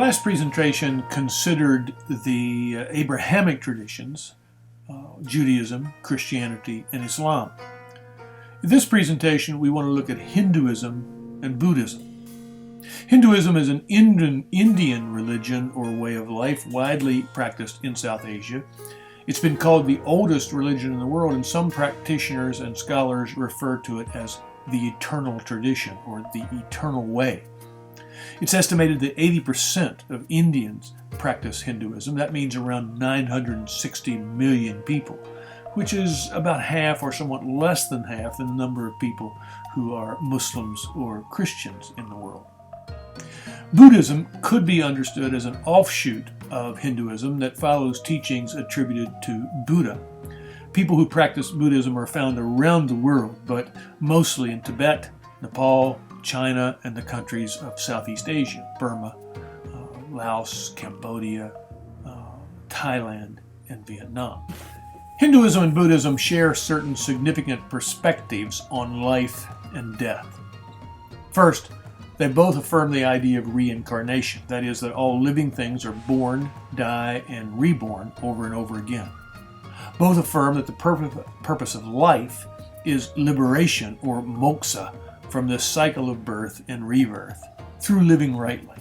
last presentation considered the Abrahamic traditions, Judaism, Christianity, and Islam. In this presentation, we want to look at Hinduism and Buddhism. Hinduism is an Indian religion or way of life widely practiced in South Asia. It's been called the oldest religion in the world, and some practitioners and scholars refer to it as the eternal tradition or the eternal way. It's estimated that 80% of Indians practice Hinduism. That means around 960 million people, which is about half or somewhat less than half the number of people who are Muslims or Christians in the world. Buddhism could be understood as an offshoot of Hinduism that follows teachings attributed to Buddha. People who practice Buddhism are found around the world, but mostly in Tibet, Nepal, China, and the countries of Southeast Asia, Burma, Laos, Cambodia, Thailand, and Vietnam. Hinduism and Buddhism share certain significant perspectives on life and death. First, they both affirm the idea of reincarnation, that is, that all living things are born, die, and reborn over and over again. Both affirm that the purpose of life is liberation or moksha from this cycle of birth and rebirth through living rightly.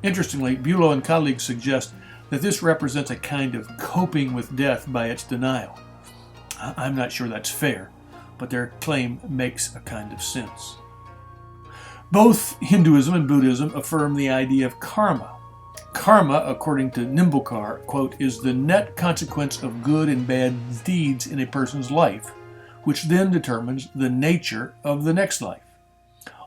Interestingly, Bulow and colleagues suggest that this represents a kind of coping with death by its denial. I'm not sure that's fair, but their claim makes a kind of sense. Both Hinduism and Buddhism affirm the idea of karma. Karma, according to Nimbalkar, quote, is the net consequence of good and bad deeds in a person's life, which then determines the nature of the next life.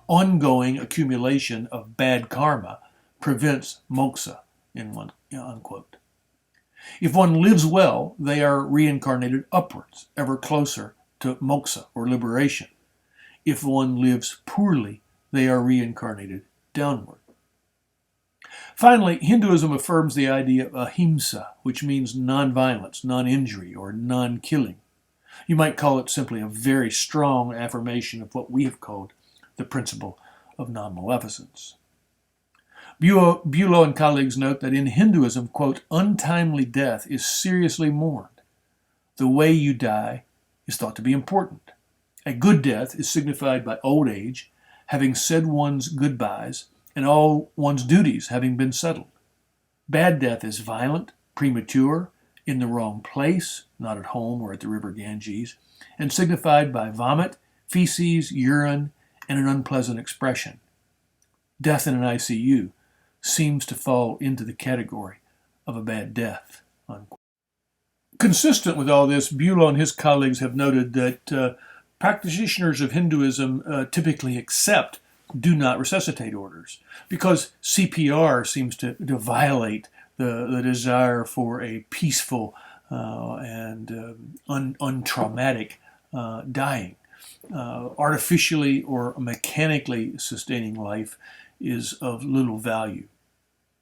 Ongoing accumulation of bad karma prevents moksha, unquote. If one lives well, they are reincarnated upwards, ever closer to moksha or liberation. If one lives poorly, they are reincarnated downward. Finally, Hinduism affirms the idea of ahimsa, which means non-violence, non-injury, or non-killing. You might call it simply a very strong affirmation of what we have called the principle of non-maleficence. Bulow and colleagues note that in Hinduism, quote, untimely death is seriously mourned. The way you die is thought to be important. A good death is signified by old age, having said one's goodbyes, and all one's duties having been settled. Bad death is violent, premature, in the wrong place, not at home or at the river Ganges, and signified by vomit, feces, urine, and an unpleasant expression. Death in an ICU seems to fall into the category of a bad death, unquote. Consistent with all this, Bulow and his colleagues have noted that practitioners of Hinduism typically accept do not resuscitate orders because CPR seems to violate the desire for a peaceful and untraumatic dying. Artificially or mechanically sustaining life is of little value.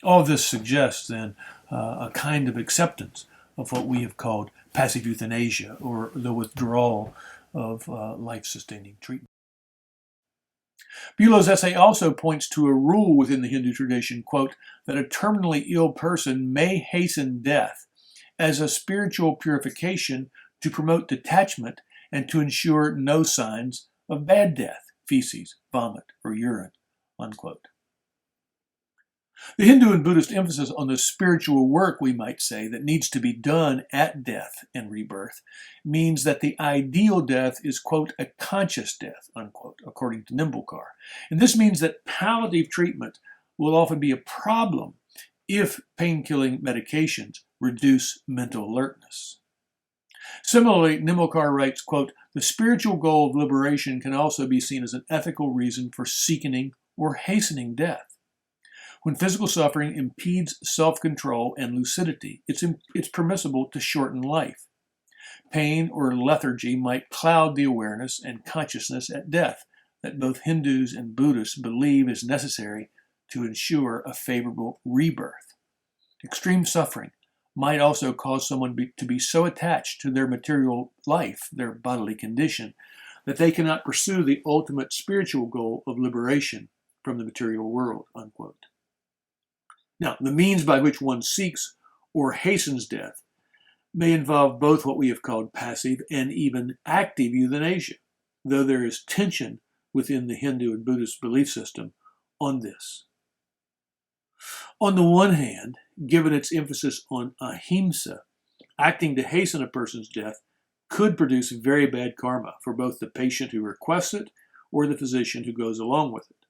All of this suggests then a kind of acceptance of what we have called passive euthanasia or the withdrawal of life-sustaining treatment. Bulow's essay also points to a rule within the Hindu tradition, quote, that a terminally ill person may hasten death as a spiritual purification to promote detachment and to ensure no signs of bad death, feces, vomit, or urine, unquote. The Hindu and Buddhist emphasis on the spiritual work, we might say, that needs to be done at death and rebirth means that the ideal death is, quote, a conscious death, unquote, according to Nimbalkar. And this means that palliative treatment will often be a problem if pain-killing medications reduce mental alertness. Similarly, Nimbalkar writes, quote, the spiritual goal of liberation can also be seen as an ethical reason for seeking or hastening death. When physical suffering impedes self-control and lucidity, it's permissible to shorten life. Pain or lethargy might cloud the awareness and consciousness at death that both Hindus and Buddhists believe is necessary to ensure a favorable rebirth. Extreme suffering might also cause someone to be so attached to their material life, their bodily condition, that they cannot pursue the ultimate spiritual goal of liberation from the material world, unquote. Now, the means by which one seeks or hastens death may involve both what we have called passive and even active euthanasia, though there is tension within the Hindu and Buddhist belief system on this. On the one hand, given its emphasis on ahimsa, acting to hasten a person's death could produce very bad karma for both the patient who requests it or the physician who goes along with it.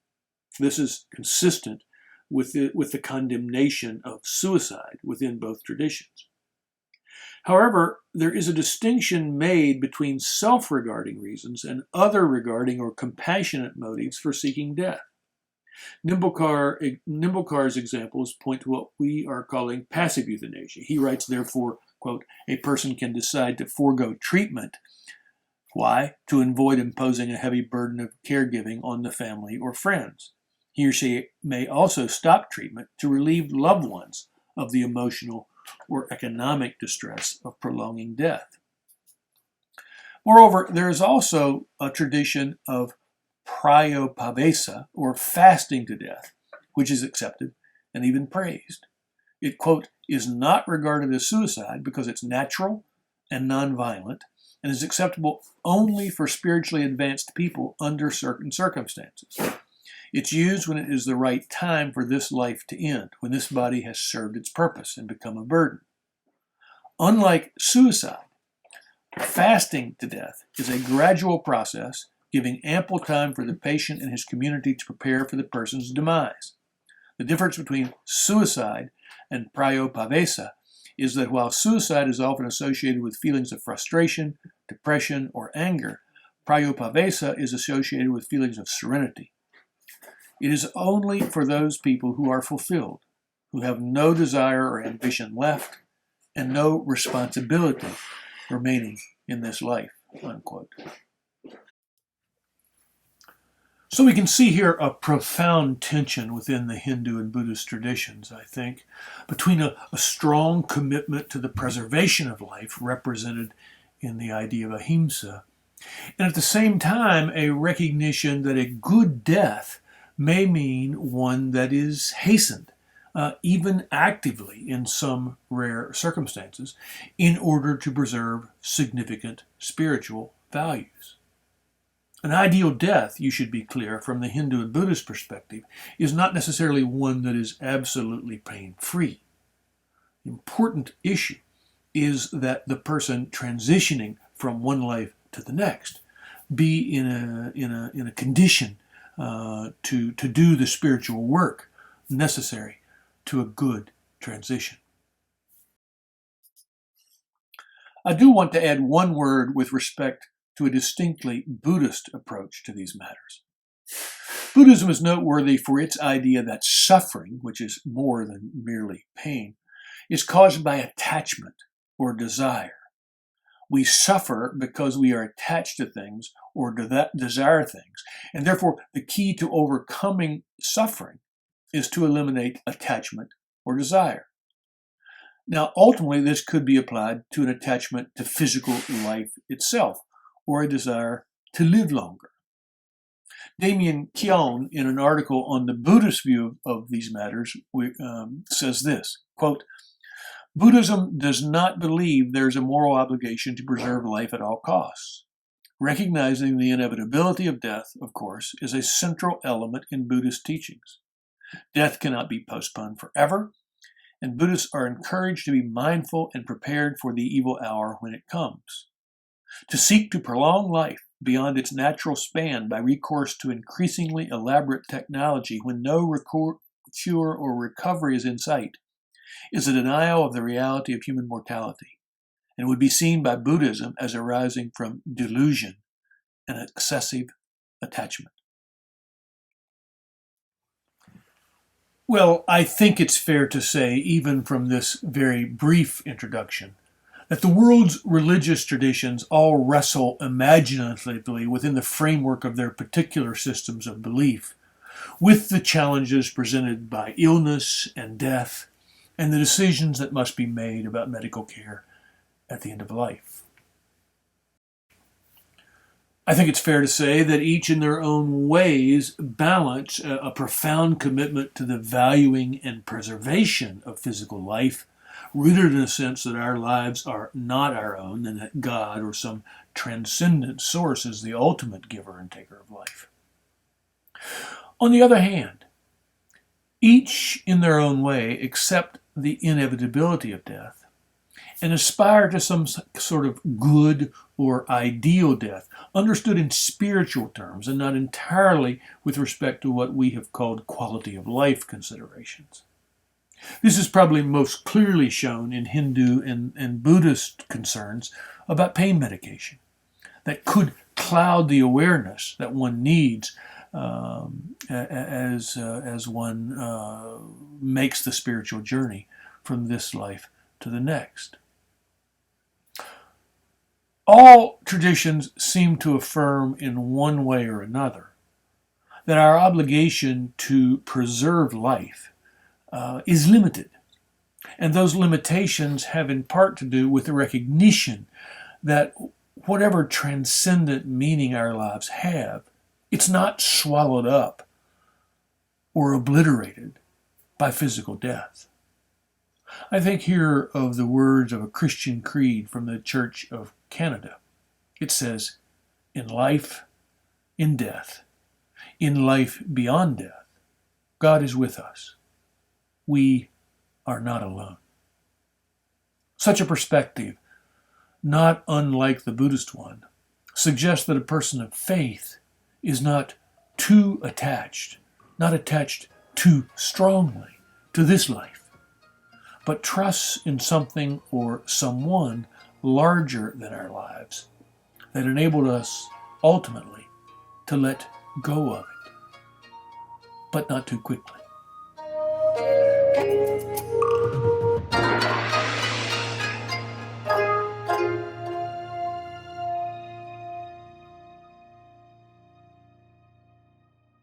This is consistent with the condemnation of suicide within both traditions. However, there is a distinction made between self-regarding reasons and other regarding or compassionate motives for seeking death. Nimbalkar's examples point to what we are calling passive euthanasia. He writes, therefore, quote, a person can decide to forego treatment. Why? To avoid imposing a heavy burden of caregiving on the family or friends. He or she may also stop treatment to relieve loved ones of the emotional or economic distress of prolonging death. Moreover, there is also a tradition of pryopavesa, or fasting to death, which is accepted and even praised. It, quote, is not regarded as suicide because it's natural and nonviolent and is acceptable only for spiritually advanced people under certain circumstances. It's used when it is the right time for this life to end, when this body has served its purpose and become a burden. Unlike suicide, fasting to death is a gradual process giving ample time for the patient and his community to prepare for the person's demise. The difference between suicide and pryopavesa is that while suicide is often associated with feelings of frustration, depression, or anger, pryopavesa is associated with feelings of serenity. It is only for those people who are fulfilled, who have no desire or ambition left, and no responsibility remaining in this life, unquote. So we can see here a profound tension within the Hindu and Buddhist traditions, I think, between a strong commitment to the preservation of life represented in the idea of ahimsa, and at the same time a recognition that a good death may mean one that is hastened, even actively in some rare circumstances, in order to preserve significant spiritual values. An ideal death, you should be clear, from the Hindu and Buddhist perspective, is not necessarily one that is absolutely pain-free. The important issue is that the person transitioning from one life to the next be in a condition to do the spiritual work necessary to a good transition. I do want to add one word with respect to a distinctly Buddhist approach to these matters. Buddhism is noteworthy for its idea that suffering, which is more than merely pain, is caused by attachment or desire. We suffer because we are attached to things or desire things, and therefore the key to overcoming suffering is to eliminate attachment or desire. Now, ultimately, this could be applied to an attachment to physical life itself, or a desire to live longer. Damien Keown, in an article on the Buddhist view of these matters, says this, quote, Buddhism does not believe there is a moral obligation to preserve life at all costs. Recognizing the inevitability of death, of course, is a central element in Buddhist teachings. Death cannot be postponed forever, and Buddhists are encouraged to be mindful and prepared for the evil hour when it comes. To seek to prolong life beyond its natural span by recourse to increasingly elaborate technology when no cure or recovery is in sight is a denial of the reality of human mortality, and would be seen by Buddhism as arising from delusion and excessive attachment. Well, I think it's fair to say, even from this very brief introduction, that the world's religious traditions all wrestle imaginatively within the framework of their particular systems of belief with the challenges presented by illness and death and the decisions that must be made about medical care at the end of life. I think it's fair to say that each in their own ways balance a profound commitment to the valuing and preservation of physical life, rooted in a sense that our lives are not our own and that God or some transcendent source is the ultimate giver and taker of life. On the other hand, each in their own way accept the inevitability of death and aspire to some sort of good or ideal death, understood in spiritual terms and not entirely with respect to what we have called quality of life considerations. This is probably most clearly shown in Hindu and Buddhist concerns about pain medication that could cloud the awareness that one needs as one makes the spiritual journey from this life to the next. All traditions seem to affirm in one way or another that our obligation to preserve life is limited. And those limitations have in part to do with the recognition that whatever transcendent meaning our lives have, it's not swallowed up or obliterated by physical death. I think here of the words of a Christian creed from the Church of Canada. It says, "In life, in death, in life beyond death, God is with us. We are not alone." Such a perspective, not unlike the Buddhist one, suggests that a person of faith is not too attached, not attached too strongly to this life, but trusts in something or someone larger than our lives that enabled us ultimately to let go of it, but not too quickly.